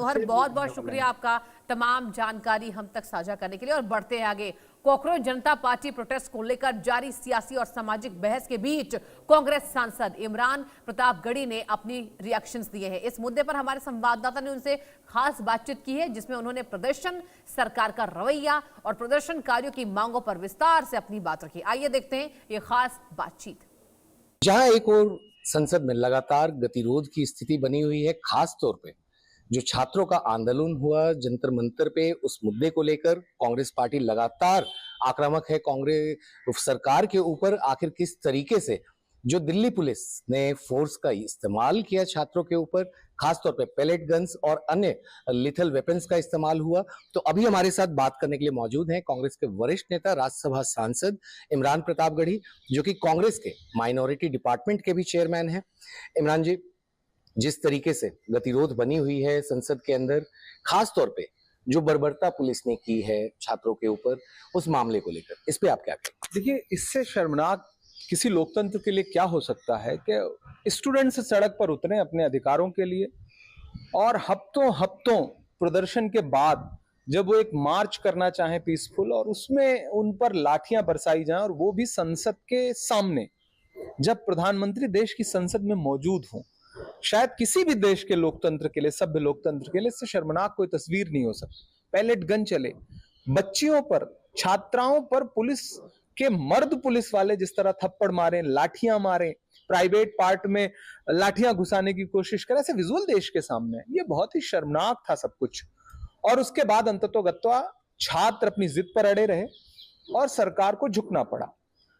गौहर, बहुत बहुत शुक्रिया आपका तमाम जानकारी हम तक साझा करने के लिए। और बढ़ते हैं आगे। कॉकरोच जनता पार्टी प्रोटेस्ट को लेकर जारी सियासी और सामाजिक बहस के बीच कांग्रेस सांसद इमरान प्रतापगढ़ी ने अपनी रिएक्शंस दिए हैं। इस मुद्दे पर हमारे संवाददाता ने उनसे खास बातचीत की है, जिसमें उन्होंने प्रदर्शन, सरकार का रवैया और प्रदर्शनकारियों की मांगों पर विस्तार से अपनी बात रखी। आइए देखते हैं ये खास बातचीत। जहां एक और संसद में लगातार गतिरोध की स्थिति बनी हुई है, खास तौर पे जो छात्रों का आंदोलन हुआ जंतर मंतर पे, उस मुद्दे को लेकर कांग्रेस पार्टी लगातार आक्रामक है कांग्रेस सरकार के ऊपर। आखिर किस तरीके से जो दिल्ली पुलिस ने फोर्स का इस्तेमाल किया छात्रों के ऊपर, खासतौर पे पैलेट गन्स और अन्य लिथल वेपन्स का इस्तेमाल हुआ। तो अभी हमारे साथ बात करने के लिए मौजूद हैं कांग्रेस के वरिष्ठ नेता, राज्यसभा सांसद इमरान प्रतापगढ़ी, जो कि कांग्रेस के माइनॉरिटी डिपार्टमेंट के भी चेयरमैन हैं। इमरान जी, जिस तरीके से गतिरोध बनी हुई है संसद के अंदर, खास तौर पे जो बर्बरता पुलिस ने की है छात्रों के ऊपर, उस मामले को लेकर इस पे आप क्या कहें? देखिए, इससे शर्मनाक किसी लोकतंत्र के लिए क्या हो सकता है कि स्टूडेंट्स सड़क पर उतरे अपने अधिकारों के लिए, और हफ्तों हफ्तों प्रदर्शन के बाद जब वो एक मार्च करना चाहे पीसफुल, और उसमें उन पर लाठियां बरसाई जाएं, और वो भी संसद के सामने, जब प्रधानमंत्री देश की संसद में मौजूद हों। शायद किसी भी देश के लोकतंत्र के लिए, सभ्य लोकतंत्र के लिए इससे शर्मनाक कोई तस्वीर नहीं हो सकती। पैलेट गन चले, बच्चियों पर, छात्राओं पर पुलिस के मर्द पुलिस वाले जिस तरह थप्पड़ मारे, लाठियां मारे, प्राइवेट पार्ट में लाठियां घुसाने की कोशिश करें, ऐसे विजुअल देश के सामने, ये बहुत ही शर्मनाक था सब कुछ। और उसके बाद अंततोगत्वा छात्र अपनी जिद पर अड़े रहे और सरकार को झुकना पड़ा।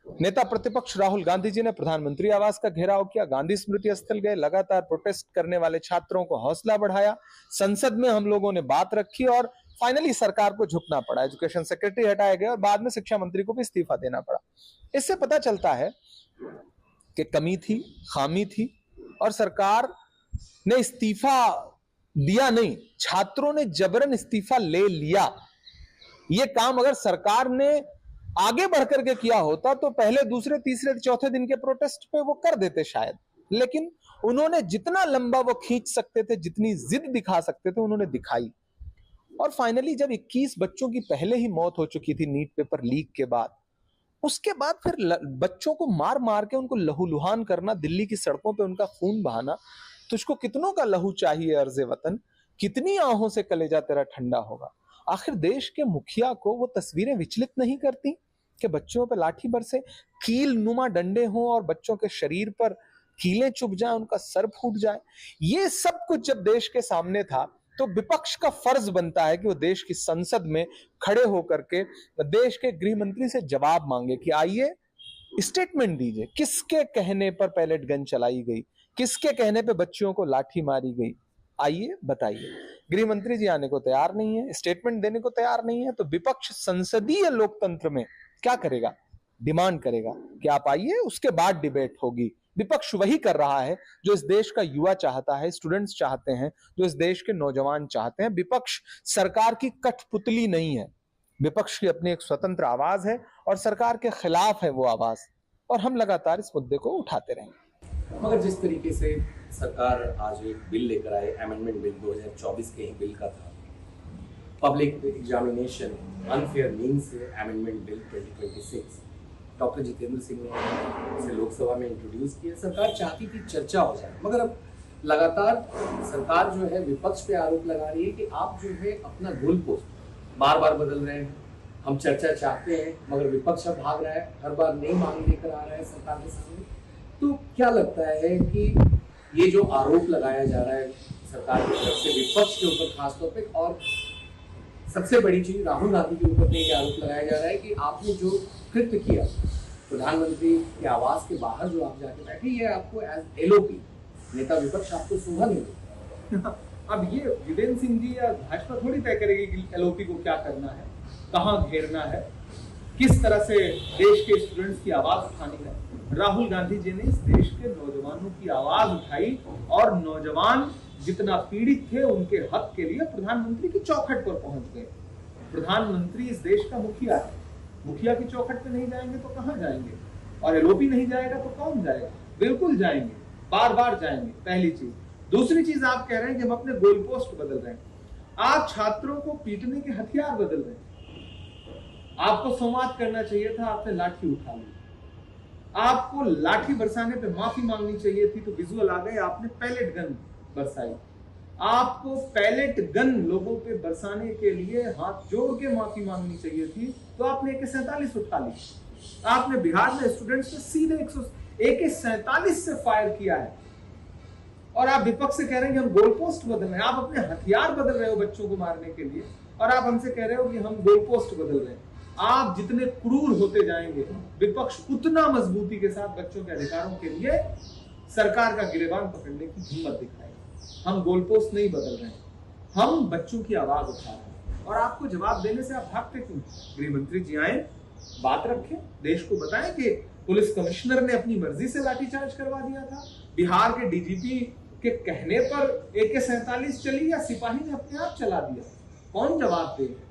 नेता प्रतिपक्ष राहुल गांधी जी ने प्रधानमंत्री आवास का घेराव किया, गांधी स्मृति स्थल गए, लगातार प्रोटेस्ट करने वाले छात्रों को हौसला बढ़ाया, संसद में हम लोगों ने बात रखी और फाइनली सरकार को झुकना पड़ा। एजुकेशन सेक्रेटरी हटाए गए और बाद में शिक्षा मंत्री को भी इस्तीफा देना पड़ा। इससे पता चलता है कि कमी थी, खामी थी, और सरकार ने इस्तीफा दिया नहीं, छात्रों ने जबरन इस्तीफा ले लिया। यह काम अगर सरकार ने आगे बढ़कर के किया होता तो पहले, दूसरे, तीसरे, चौथे दिन के प्रोटेस्ट पे वो कर देते शायद, लेकिन उन्होंने जितना लंबा वो खींच सकते थे, जितनी जिद दिखा सकते थे, उन्होंने दिखाई। और फाइनली जब 21 बच्चों की पहले ही मौत हो चुकी थी नीट पेपर लीक के बाद, उसके बाद फिर बच्चों को मार मार के उनको लहूलुहान करना, दिल्ली की सड़कों पे उनका खून बहाना, तुझको कितनों का लहू चाहिए अर्ज़े वतन, कितनी आहों से कलेजा तेरा ठंडा होगा। आखिर देश के मुखिया को वो तस्वीरें विचलित नहीं करती कि बच्चों पे लाठी बरसे, कील नुमा डंडे हों और बच्चों के शरीर पर कीलें चुभ जाए, उनका सर फूट जाए। ये सब कुछ जब देश के सामने था तो विपक्ष का फर्ज बनता है कि वो देश की संसद में खड़े होकर के देश के गृह मंत्री से जवाब मांगे कि आइए स्टेटमेंट दीजिए, किसके कहने पर पैलेट गन चलाई गई, किसके कहने पे बच्चियों को लाठी मारी गई, आइए बताइए। गृह मंत्री जी आने को तैयार नहीं है, स्टेटमेंट देने को तैयार नहीं है, तो विपक्ष संसदीय लोकतंत्र में क्या करेगा? डिमांड करेगा कि आप आइए, उसके बाद डिबेट होगी। विपक्ष वही कर रहा है जो इस देश का युवा चाहता है, स्टूडेंट्स चाहते हैं, जो इस देश के नौजवान चाहते हैं। विपक्ष सरकार की कठपुतली नहीं है, विपक्ष की अपनी एक स्वतंत्र आवाज है और सरकार के खिलाफ है वो आवाज, और हम लगातार इस मुद्दे को उठाते रहेंगे। मगर जिस तरीके से सरकार आज एक बिल लेकर आए, अमेंडमेंट बिल 2024 के ही बिल का था, public examination unfair means amendment bill 2026, doctor Jitendra Singh ने इसे लोकसभा में इंट्रोड्यूस किया। सरकार चाहती थी चर्चा हो जाए, मगर अब लगातार सरकार जो है विपक्ष पे आरोप लगा रही है कि आप जो है अपना गोल पोस्ट बार बार बदल रहे हैं। हम चर्चा चाहते हैं मगर विपक्ष अब भाग रहा है, हर बार नई मांग लेकर आ रहा है सरकार के सामने। तो क्या लगता है कि ये जो आरोप लगाया जा रहा है सरकार की तरफ से विपक्ष के ऊपर खासतौर पे, और सबसे बड़ी चीज राहुल गांधी के ऊपर ये आरोप लगाया जा रहा है कि आपने जो कृत्य किया प्रधानमंत्री के आवास के बाहर जो आप जाके बैठे, ये आपको एज एलओपी नेता विपक्ष आपको शोभा नहीं देता। अब ये जितेंद्र सिंह जी या भाजपा थोड़ी तय करेगी कि एलओपी को क्या करना है, कहां घेरना है, किस तरह से देश के स्टूडेंट्स की आवाज उठानी है। राहुल गांधी जी ने इस देश के नौजवानों की आवाज उठाई, और नौजवान जितना पीड़ित थे उनके हक के लिए प्रधानमंत्री की चौखट पर पहुंच गए। प्रधानमंत्री इस देश का मुखिया है, मुखिया की चौखट पे नहीं जाएंगे तो कहां जाएंगे, और एलओपी नहीं जाएगा तो कौन जाएगा? बिल्कुल जाएंगे, बार बार जाएंगे, पहली चीज। दूसरी चीज, आप कह रहे हैं कि हम अपने गोल पोस्ट बदल रहे हैं। आप छात्रों को पीटने के हथियार बदल रहे हैं। आपको संवाद करना चाहिए था, आपने लाठी उठा ली। आपको लाठी बरसाने पे माफी मांगनी चाहिए थी, तो विजुअल आ गए, आपने पैलेट गन बरसाई। आपको पैलेट गन लोगों पे बरसाने के लिए हाथ जोड़ के माफी मांगनी चाहिए थी, तो आपने AK-47 उठा ली। आपने बिहार में स्टूडेंट्स पे सीधे AK-47 से फायर किया है, और आप विपक्ष से कह रहे हैं कि हम गोल पोस्ट बदल रहे हैं। आप अपने हथियार बदल रहे हो बच्चों को मारने के लिए, और आप हमसे कह रहे हो कि हम गोल पोस्ट बदल रहे हैं। आप जितने क्रूर होते जाएंगे, विपक्ष उतना मजबूती के साथ बच्चों के अधिकारों के लिए सरकार का गिरेबान पकड़ने की हिम्मत दिखाएगा। हम गोल पोस्ट नहीं बदल रहे हैं, हम बच्चों की आवाज उठा रहे हैं। और आपको जवाब देने से आप भागते क्यों? गृह मंत्री जी आए, बात रखें, देश को बताएं कि पुलिस कमिश्नर ने अपनी मर्जी से लाठीचार्ज करवा दिया था, बिहार के DGP के कहने पर AK-47 चली, या सिपाही ने अपने आप चला दिया? कौन जवाब देगा?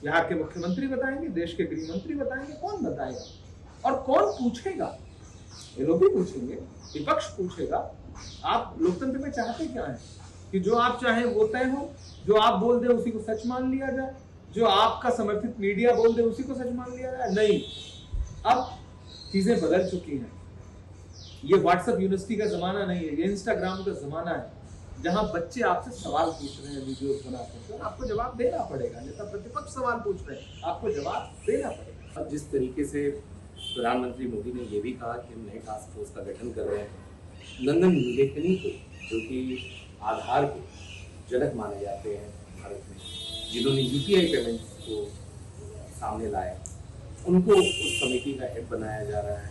बिहार के मुख्यमंत्री बताएंगे, देश के गृह मंत्री बताएंगे, कौन बताएगा? और कौन पूछेगा? ये लोग भी पूछेंगे, विपक्ष पूछेगा। आप लोकतंत्र में चाहते क्या है? कि जो आप चाहें वो तय हो, जो आप बोल दे उसी को सच मान लिया जाए, जो आपका समर्थित मीडिया बोल दे उसी को सच मान लिया जाए? नहीं, अब चीजें बदल चुकी हैं। ये व्हाट्सएप यूनिवर्सिटी का जमाना नहीं है, ये इंस्टाग्राम का जमाना है, जहां बच्चे आपसे सवाल पूछ रहे हैं वीडियोस बनाकर, तो आपको जवाब देना पड़ेगा। नेता प्रतिपक्ष सवाल पूछ रहे हैं, आपको जवाब देना पड़ेगा। अब जिस तरीके से प्रधानमंत्री मोदी ने ये भी कहा कि हम नए टास्क फोर्स का गठन कर रहे हैं, नंदन नीलेकनी को, जो कि आधार के जनक माने जाते हैं भारत में, जिन्होंने UPI पेमेंट्स को सामने लाया, उनको उस कमेटी का हेड बनाया जा रहा है।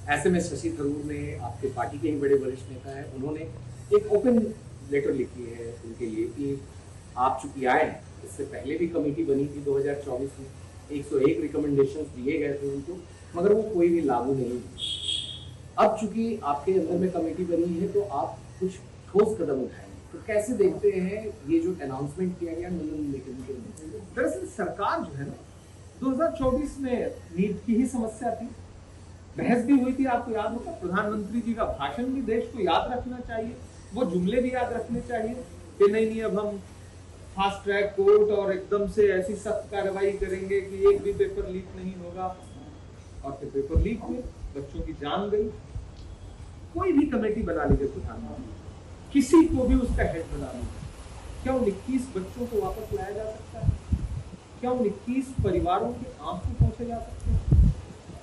ऐसे में शशि थरूर ने, आपके पार्टी के ही बड़े वरिष्ठ नेता हैं, उन्होंने एक ओपन लेटर लिखी है उनके लिए कि आप चूंकि आए हैं, इससे पहले भी कमेटी बनी थी 2024 में, 101 रिकमेंडेशंस दिए गए थे उनको, मगर वो कोई भी लागू नहीं हुई। अब चूंकि आपके अंदर में कमेटी बनी है, तो आप कुछ ठोस कदम उठाएंगे। तो कैसे देखते हैं ये जो अनाउंसमेंट किया गया नंदन नीलेकनी के? दरअसल सरकार जो है ना, 2024 में नीट की ही समस्या थी, बहस भी हुई थी, आपको याद होगा। प्रधानमंत्री जी का भाषण भी देश को याद रखना चाहिए, वो जुमले भी याद रखने चाहिए कि नहीं अब हम फास्ट ट्रैक कोर्ट और एकदम से ऐसी सख्त कार्रवाई करेंगे कि एक भी पेपर लीक नहीं होगा। और फिर पेपर लीक हुए, बच्चों की जान गई। कोई भी कमेटी बना लीजिए प्रधानमंत्री, किसी को भी उसका हेड बना लीजिए, क्या उन 21 बच्चों को वापस लाया जा सकता है? क्या उन 21 परिवारों के आंसू पहुंचे जा सकते हैं?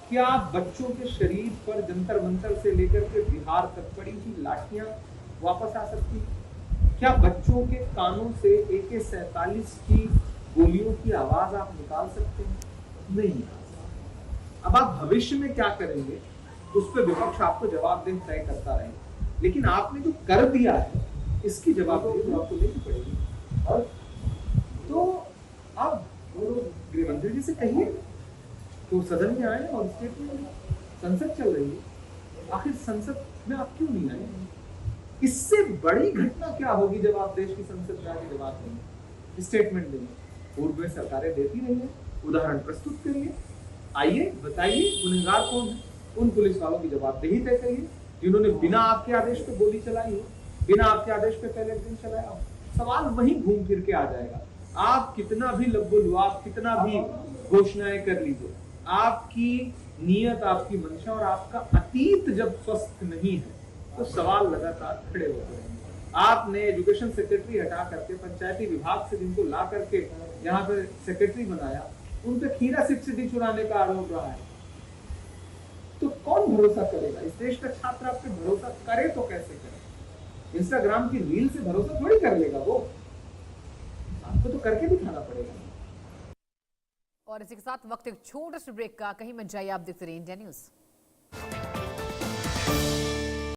क्या बच्चों के शरीर पर जंतर मंतर से लेकर के बिहार तक पड़ी हुई लाठियां वापस आ सकती? क्या बच्चों के कानों से AK-47 की गोलियों की आवाज आप निकाल सकते हैं? नहीं। अब आप भविष्य में क्या करेंगे उस पर विपक्ष आपको जवाबदेही तय करता रहेगा, लेकिन आपने जो कर दिया है इसकी जवाबदेही आपको लेनी पड़ेगी। और तो आप गृह मंत्री जी से कहिए तो सदन में आए और स्टेटमेंट में, संसद चल रही है, आखिर संसद में आप क्यों नहीं आए? इससे बड़ी घटना क्या होगी जब आप देश की संसद में आके जवाब देंगे, स्टेटमेंट देंगे? पूर्व में सरकारें देती रही है, उदाहरण प्रस्तुत करिए, आइए बताइए गुनहगार कौन है, उन पुलिस वालों की जवाबदेही तय करिए जिन्होंने बिना आपके आदेश पे गोली चलाई हो, बिना आपके आदेश पे पहले दिन चलाया हो। सवाल वहीं घूम फिर के आ जाएगा। आप कितना भी लब्बुल, आप कितना भी घोषणाएं कर लीजिए, आपकी नीयत, आपकी मंशा और आपका अतीत जब स्वस्थ नहीं है तो सवाल लगातार खड़े होते रहेंगे। आपने एजुकेशन सेक्रेटरी हटा करके पंचायती विभाग से जिनको ला करके यहाँ पे सेक्रेटरी बनाया, उन पे खीरा सब्सिडी चुराने का आरोप रहा है। तो कौन भरोसा करेगा? इस देश का छात्र आप पे भरोसा करे तो कैसे करे? इंस्टाग्राम की रील से भरोसा थोड़ी कर लेगा वो, आपको तो करके दिखाना पड़ेगा। और इसी के साथ वक्त एक छोटे से ब्रेक का, कहीं मत जाइए, आप देखते रहिए इंडिया न्यूज।